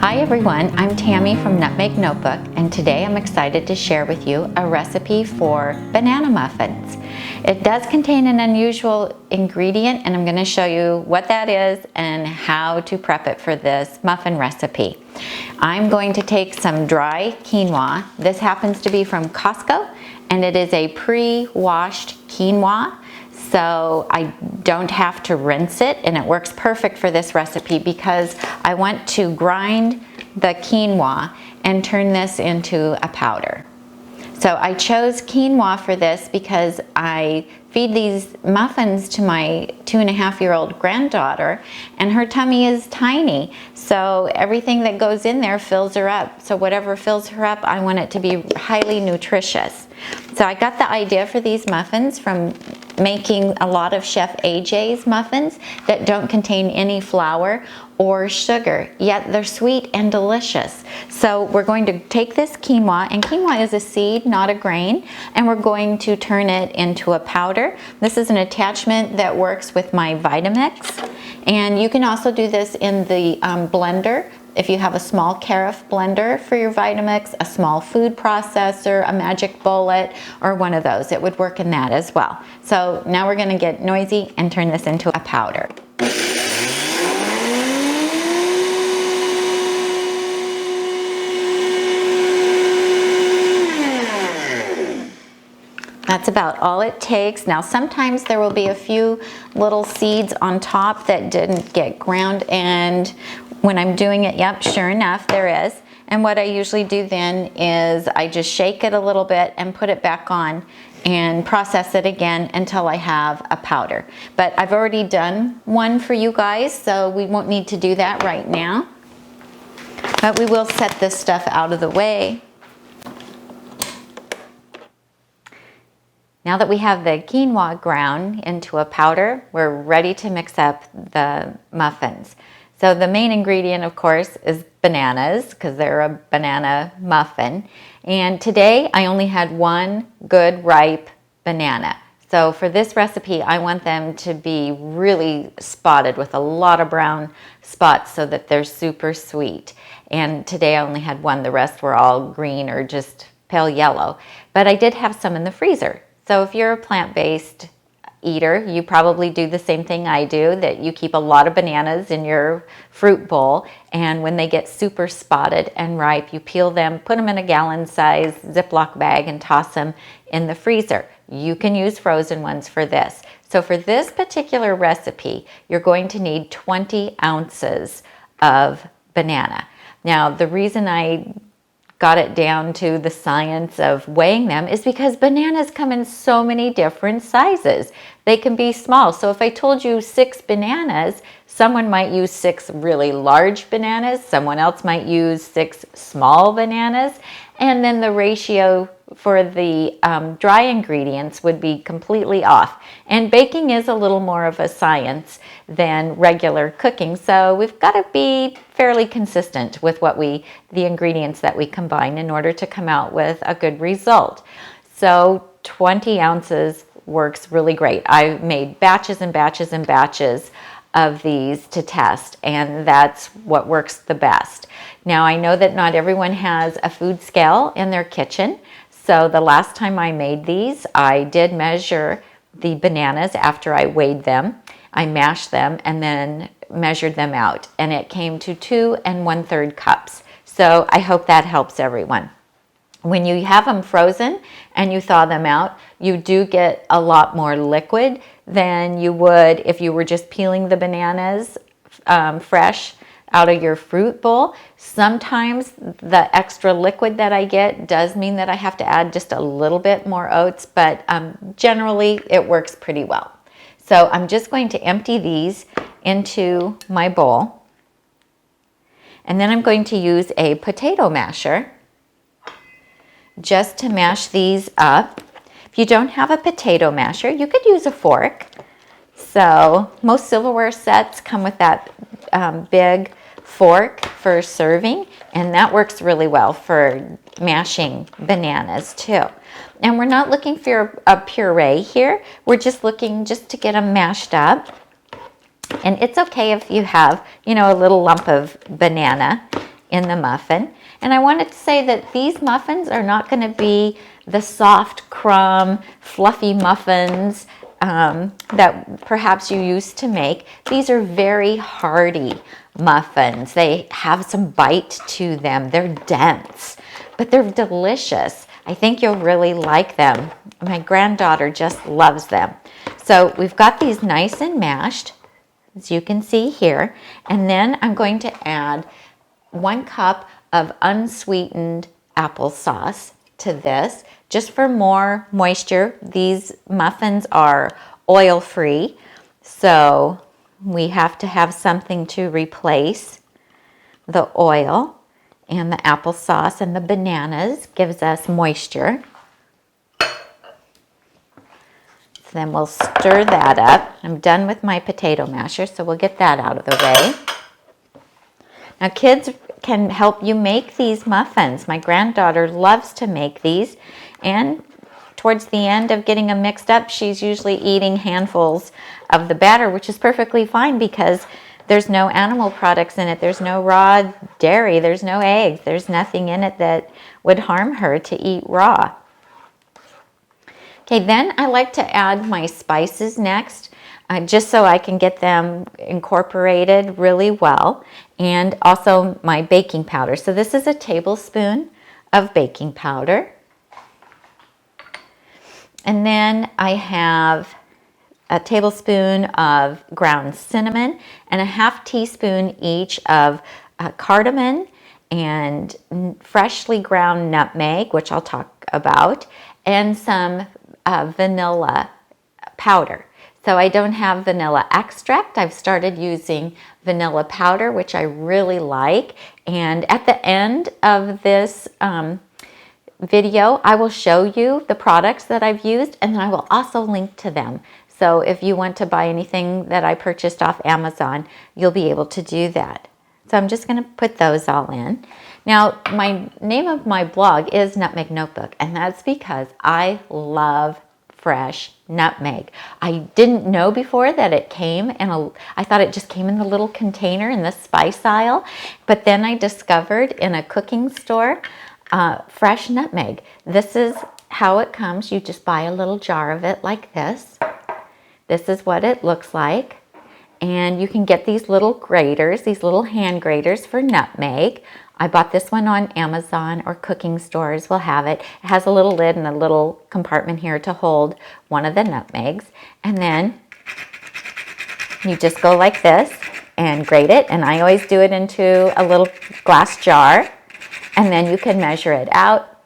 Hi everyone, I'm Tammy from Nutmeg Notebook, and today I'm excited to share with you a recipe for banana muffins. It does contain an unusual ingredient, and I'm going to show you what that is and how to prep it for this muffin recipe. I'm going to take some dry quinoa. This happens to be from Costco, and it is a pre-washed quinoa. So I don't have to rinse it, and it works perfect for this recipe because I want to grind the quinoa and turn this into a powder. So I chose quinoa for this because I feed these muffins to my 2.5-year-old granddaughter, and her tummy is tiny. So everything that goes in there fills her up. So whatever fills her up, I want it to be highly nutritious. So I got the idea for these muffins from making a lot of Chef AJ's muffins that don't contain any flour or sugar, yet they're sweet and delicious. So we're going to take this quinoa, and quinoa is a seed, not a grain, and we're going to turn it into a powder. This is an attachment that works with my Vitamix, and you can also do this in the blender. If you have a small carafe blender for your Vitamix, a small food processor, a magic bullet, or one of those, it would work in that as well. So now we're going to get noisy and turn this into a powder. That's about all it takes. Now sometimes there will be a few little seeds on top that didn't get ground, and when I'm doing it, yep, sure enough, there is. And what I usually do then is I just shake it a little bit and put it back on and process it again until I have a powder. But I've already done one for you guys, so we won't need to do that right now. But we will set this stuff out of the way. Now that we have the quinoa ground into a powder, we're ready to mix up the muffins. So the main ingredient, of course, is bananas, because they're a banana muffin. And today I only had one good ripe banana. So for this recipe, I want them to be really spotted with a lot of brown spots so that they're super sweet. And today I only had one. The rest were all green or just pale yellow. But I did have some in the freezer. So if you're a plant-based eater, you probably do the same thing I do, that you keep a lot of bananas in your fruit bowl, and when they get super spotted and ripe, you peel them, put them in a gallon-size Ziploc bag, and toss them in the freezer. You can use frozen ones for this. So for this particular recipe, you're going to need 20 ounces of banana. Now, the reason I got it down to the science of weighing them is because bananas come in so many different sizes. They can be small. So if I told you 6 bananas, someone might use 6 really large bananas, someone else might use 6 small bananas, and then the ratio for the dry ingredients would be completely off. And baking is a little more of a science than regular cooking, so we've got to be fairly consistent with the ingredients that we combine in order to come out with a good result. So 20 ounces works really great. I've made batches and batches and batches of these to test, and that's what works the best. Now, I know that not everyone has a food scale in their kitchen, so the last time I made these, I did measure the bananas after I weighed them. I mashed them and then measured them out, and it came to 2 1/3 cups. So I hope that helps everyone. When you have them frozen and you thaw them out, you do get a lot more liquid than you would if you were just peeling the bananas fresh out of your fruit bowl. Sometimes the extra liquid that I get does mean that I have to add just a little bit more oats, but generally it works pretty well. So I'm just going to empty these into my bowl, and then I'm going to use a potato masher just to mash these up. If you don't have a potato masher, you could use a fork. So most silverware sets come with that big fork for serving, and that works really well for mashing bananas too. And we're not looking for a puree here. We're just looking to get them mashed up. And it's okay if you have, a little lump of banana in the muffin. And I wanted to say that these muffins are not going to be the soft crumb, fluffy muffins that perhaps you used to make. These are very hearty muffins. They have some bite to them. They're dense, but they're delicious. I think you'll really like them. My granddaughter just loves them. So we've got these nice and mashed, as you can see here. And then I'm going to add 1 cup of unsweetened applesauce to this, just for more moisture. These muffins are oil-free, so we have to have something to replace the oil, and the applesauce and the bananas gives us moisture. So then we'll stir that up. I'm done with my potato masher, so we'll get that out of the way. Now kids can help you make these muffins. My granddaughter loves to make these, and towards the end of getting them mixed up, she's usually eating handfuls of the batter, which is perfectly fine because there's no animal products in it. There's no raw dairy. There's no eggs. There's nothing in it that would harm her to eat raw. Okay, then I like to add my spices next, just so I can get them incorporated really well, and also my baking powder. So this is a tablespoon of baking powder. And then I have a tablespoon of ground cinnamon and a ½ teaspoon each of cardamom and freshly ground nutmeg, which I'll talk about, and some vanilla powder. So I don't have vanilla extract. I've started using vanilla powder, which I really like. And at the end of this video, I will show you the products that I've used, and then I will also link to them. So if you want to buy anything that I purchased off Amazon, you'll be able to do that. So I'm just going to put those all in. Now, my name of my blog is Nutmeg Notebook, and that's because I love fresh nutmeg. I didn't know before that it came in I thought it just came in the little container in the spice aisle, but then I discovered in a cooking store fresh nutmeg. This is how it comes. You just buy a little jar of it like this. This is what it looks like. And you can get these little graters, these little hand graters for nutmeg. I bought this one on Amazon, or cooking stores will have it. It has a little lid and a little compartment here to hold one of the nutmegs. And then you just go like this and grate it. And I always do it into a little glass jar. And then you can measure it out.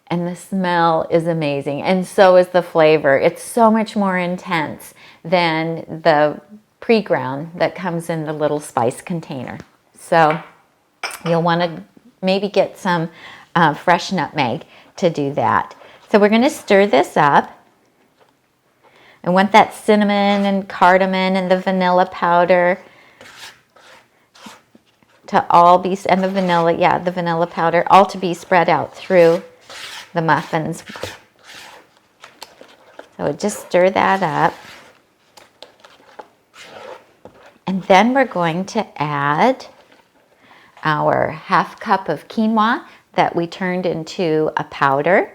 And the smell is amazing. And so is the flavor. It's so much more intense than the pre-ground that comes in the little spice container. So you'll want to maybe get some fresh nutmeg to do that. So we're going to stir this up. I want that cinnamon and cardamom and the vanilla powder to all be, and the vanilla powder, all to be spread out through the muffins. So just stir that up. And then we're going to add our ½ cup of quinoa that we turned into a powder,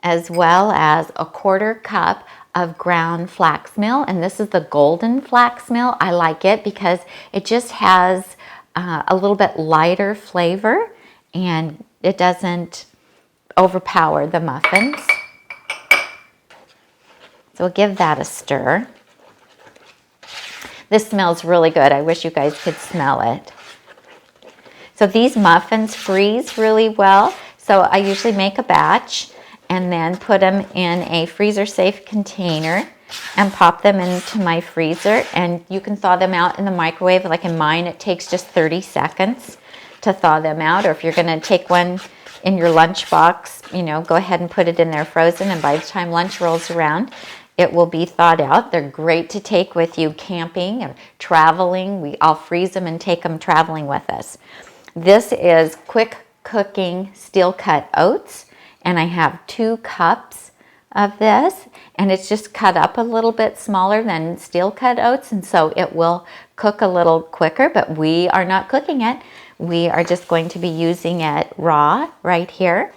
as well as a ¼ cup of ground flax meal. And this is the golden flax meal. I like it because it just has a little bit lighter flavor and it doesn't overpower the muffins. So we'll give that a stir. This smells really good. I wish you guys could smell it. So these muffins freeze really well. So I usually make a batch and then put them in a freezer-safe container and pop them into my freezer. And you can thaw them out in the microwave. Like in mine, it takes just 30 seconds to thaw them out. Or if you're going to take one in your lunchbox, go ahead and put it in there frozen. And by the time lunch rolls around, it will be thawed out. They're great to take with you camping or traveling. I'll freeze them and take them traveling with us. This is quick cooking steel cut oats, and I have 2 cups of this, and it's just cut up a little bit smaller than steel cut oats, and so it will cook a little quicker, but we are not cooking it. We are just going to be using it raw right here.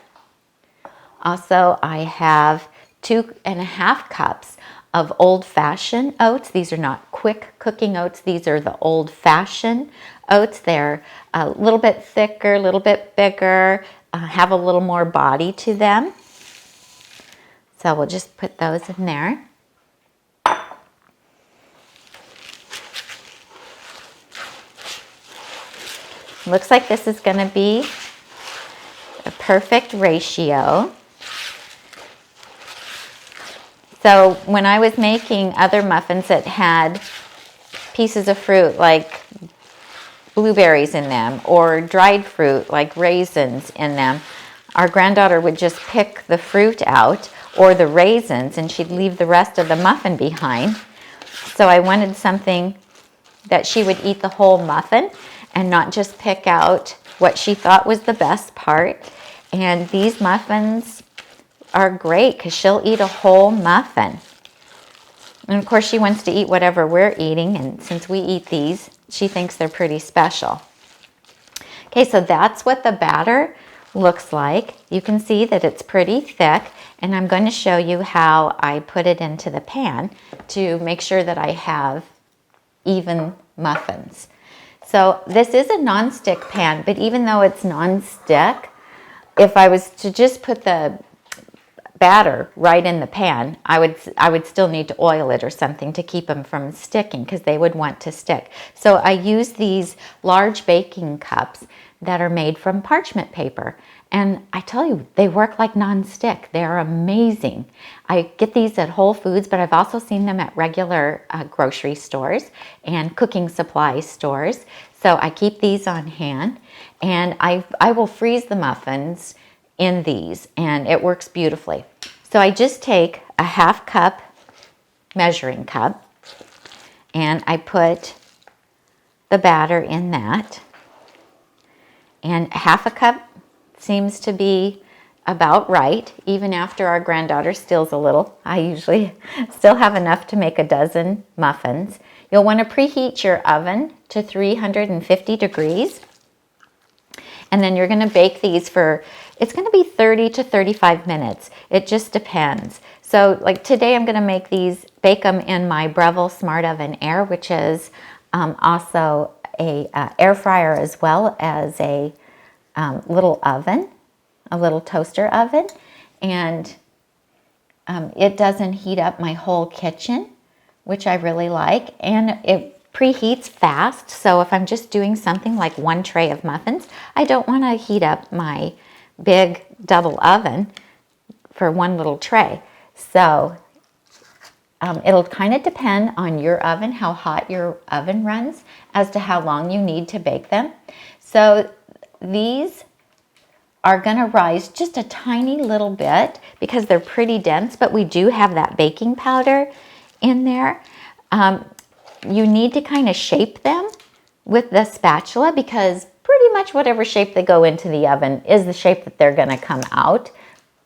Also, I have 2.5 cups of old-fashioned oats. These are not quick cooking oats. These are the old-fashioned oats. They're a little bit thicker, a little bit bigger, have a little more body to them. So we'll just put those in there. Looks like this is going to be a perfect ratio. So when I was making other muffins that had pieces of fruit like blueberries in them or dried fruit like raisins in them, our granddaughter would just pick the fruit out or the raisins and she'd leave the rest of the muffin behind. So I wanted something that she would eat the whole muffin and not just pick out what she thought was the best part. And these muffins are great because she'll eat a whole muffin. And of course she wants to eat whatever we're eating, and since we eat these, she thinks they're pretty special. Okay, so that's what the batter looks like. You can see that it's pretty thick, and I'm going to show you how I put it into the pan to make sure that I have even muffins. So this is a non-stick pan, but even though it's non-stick, if I was to just put the batter right in the pan, I would still need to oil it or something to keep them from sticking because they would want to stick. So I use these large baking cups that are made from parchment paper. And I tell you, they work like non-stick. They're amazing. I get these at Whole Foods, but I've also seen them at regular grocery stores and cooking supply stores. So I keep these on hand, and I will freeze the muffins in these, and it works beautifully. So I just take a 1/2 cup measuring cup, and I put the batter in that. And 1/2 cup seems to be about right, even after our granddaughter steals a little. I usually still have enough to make a dozen muffins. You'll want to preheat your oven to 350 degrees. And then you're going to bake these for, it's going to be 30 to 35 minutes. It just depends. So like today I'm going to make these, bake them in my Breville Smart Oven Air, which is also a air fryer as well as a little oven, a little toaster oven. And it doesn't heat up my whole kitchen, which I really like. And it preheats fast, so if I'm just doing something like 1 tray of muffins, I don't want to heat up my big double oven for 1 little tray. So it'll kind of depend on your oven, how hot your oven runs, as to how long you need to bake them. So these are going to rise just a tiny little bit because they're pretty dense, but we do have that baking powder in there. You need to kind of shape them with the spatula because pretty much whatever shape they go into the oven is the shape that they're going to come out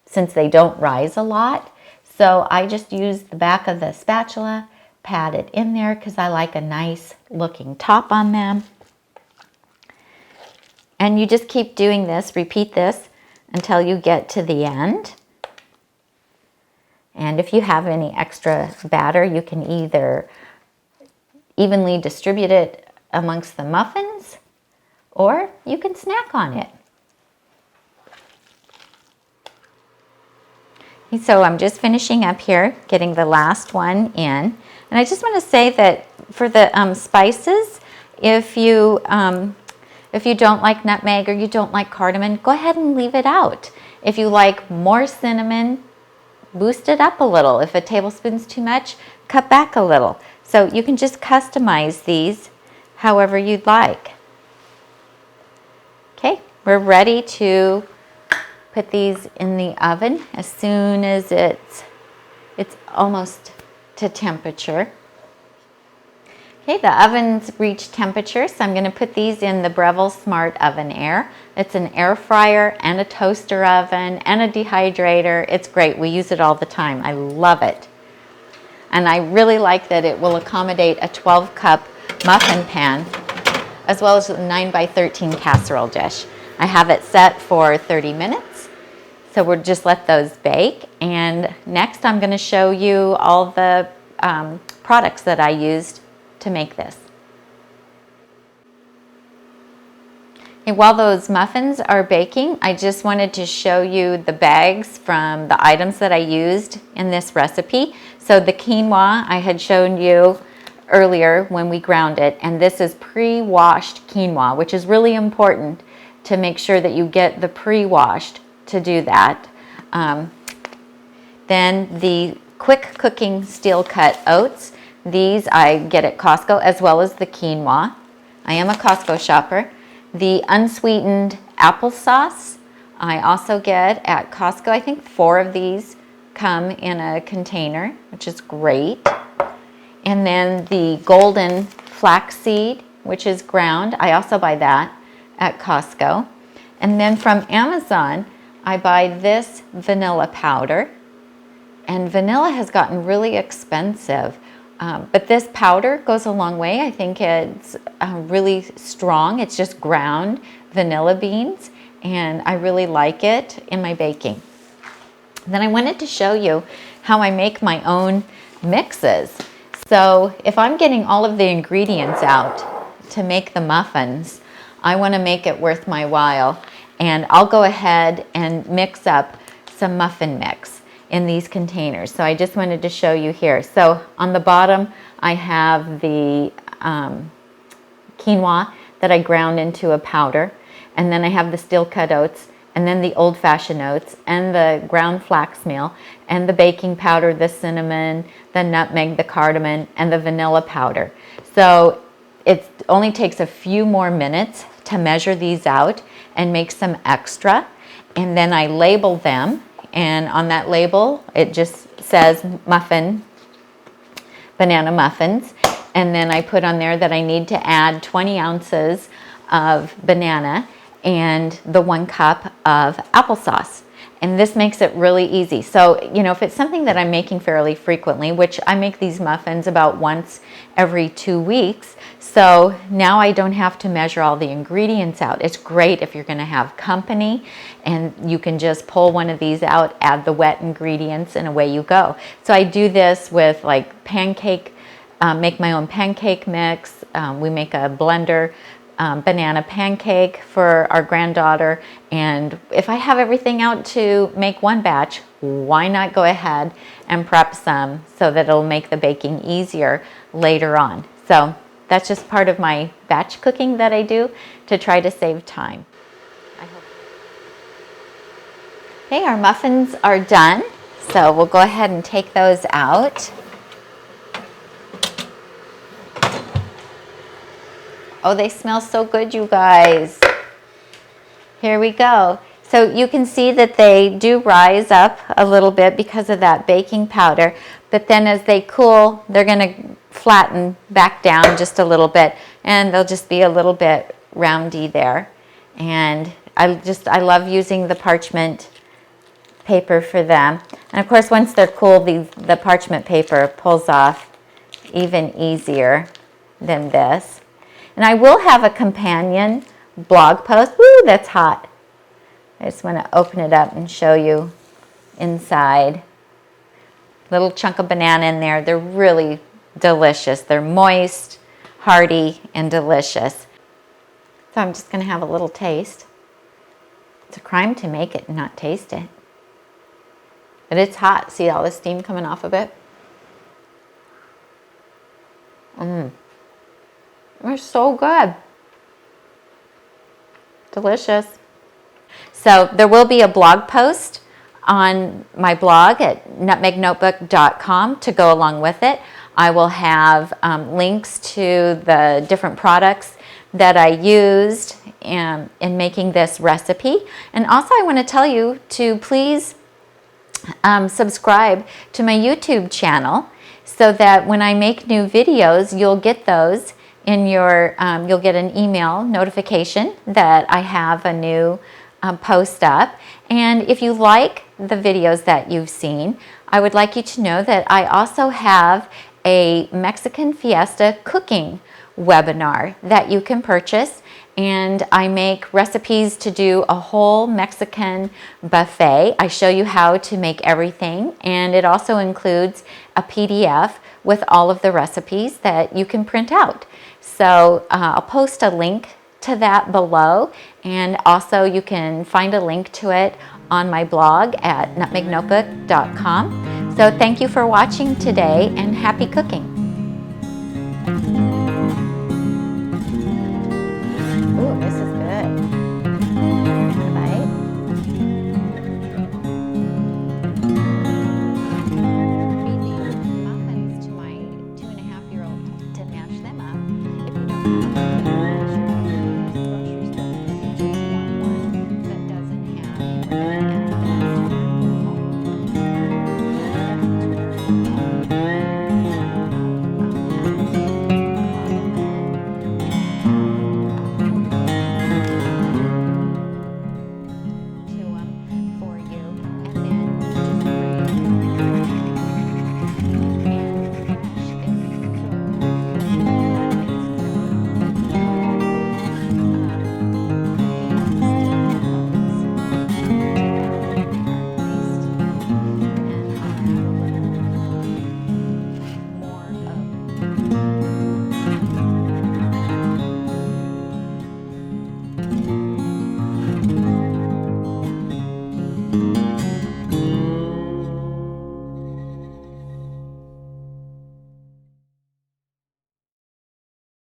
since they don't rise a lot. So I just use the back of the spatula, pat it in there because I like a nice looking top on them. And you just keep doing this, repeat this until you get to the end. And if you have any extra batter, you can either evenly distribute it amongst the muffins, or you can snack on it. So I'm just finishing up here, getting the last one in. And I just want to say that for the spices, if you don't like nutmeg or you don't like cardamom, go ahead and leave it out. If you like more cinnamon, boost it up a little. If a tablespoon's too much, cut back a little. So you can just customize these however you'd like. Okay, we're ready to put these in the oven as soon as it's almost to temperature. Okay, the oven's reached temperature, so I'm going to put these in the Breville Smart Oven Air. It's an air fryer and a toaster oven and a dehydrator. It's great. We use it all the time. I love it. And I really like that it will accommodate a 12-cup muffin pan, as well as a 9x13 casserole dish. I have it set for 30 minutes, so we'll just let those bake. And next I'm going to show you all the products that I used to make this. And while those muffins are baking, I just wanted to show you the bags from the items that I used in this recipe. So the quinoa I had shown you earlier when we ground it, and this is pre-washed quinoa, which is really important to make sure that you get the pre-washed to do that. Then the quick cooking steel cut oats. These I get at Costco, as well as the quinoa. I am a Costco shopper. The unsweetened applesauce I also get at Costco. I think 4 of these come in a container, which is great. And then the golden flaxseed, which is ground. I also buy that at Costco. And then from Amazon, I buy this vanilla powder. And vanilla has gotten really expensive. But this powder goes a long way. I think it's really strong. It's just ground vanilla beans, and I really like it in my baking. Then I wanted to show you how I make my own mixes. So if I'm getting all of the ingredients out to make the muffins, I want to make it worth my while. And I'll go ahead and mix up some muffin mix in these containers. So I just wanted to show you here. So on the bottom, I have the quinoa that I ground into a powder. And then I have the steel cut oats, and then the old-fashioned oats, and the ground flax meal, and the baking powder, the cinnamon, the nutmeg, the cardamom, and the vanilla powder. So it only takes a few more minutes to measure these out and make some extra. And then I label them. And on that label, it just says muffin, banana muffins. And then I put on there that I need to add 20 ounces of banana and the 1 cup of applesauce. And this makes it really easy. So, you know, if it's something that I'm making fairly frequently, which I make these muffins about once every 2 weeks, so now I don't have to measure all the ingredients out. It's great if you're going to have company, and you can just pull one of these out, add the wet ingredients, and away you go. So I do this with like pancake, make my own pancake mix. We make a blender banana pancake for our granddaughter, and if I have everything out to make one batch, why not go ahead and prep some so that it'll make the baking easier later on. So that's just part of my batch cooking that I do to try to save time. Okay, our muffins are done, so we'll go ahead and take those out. Oh, they smell so good, you guys. Here we go. So you can see that they do rise up a little bit because of that baking powder, but then as they cool, they're going to flatten back down just a little bit, and they'll just be a little bit roundy there. And I love using the parchment paper for them. And of course, once they're cool, the parchment paper pulls off even easier than this. And I will have a companion blog post. Woo, that's hot. I just want to open it up and show you inside. Little chunk of banana in there. They're really delicious. They're moist, hearty, and delicious. So I'm just going to have a little taste. It's a crime to make it and not taste it. But it's hot. See all the steam coming off of it? They're so good. Delicious. So there will be a blog post on my blog at nutmegnotebook.com to go along with it. I will have links to the different products that I used in making this recipe. And also I want to tell you to please subscribe to my YouTube channel so that when I make new videos, you'll get those in your, you'll get an email notification that I have a new post up. And if you like the videos that you've seen, I would like you to know that I also have a Mexican Fiesta cooking webinar that you can purchase. And I make recipes to do a whole Mexican buffet. I show you how to make everything, and it also includes a PDF with all of the recipes that you can print out. So I'll post a link to that below, and also you can find a link to it on my blog at nutmegnotebook.com. So thank you for watching today, and happy cooking.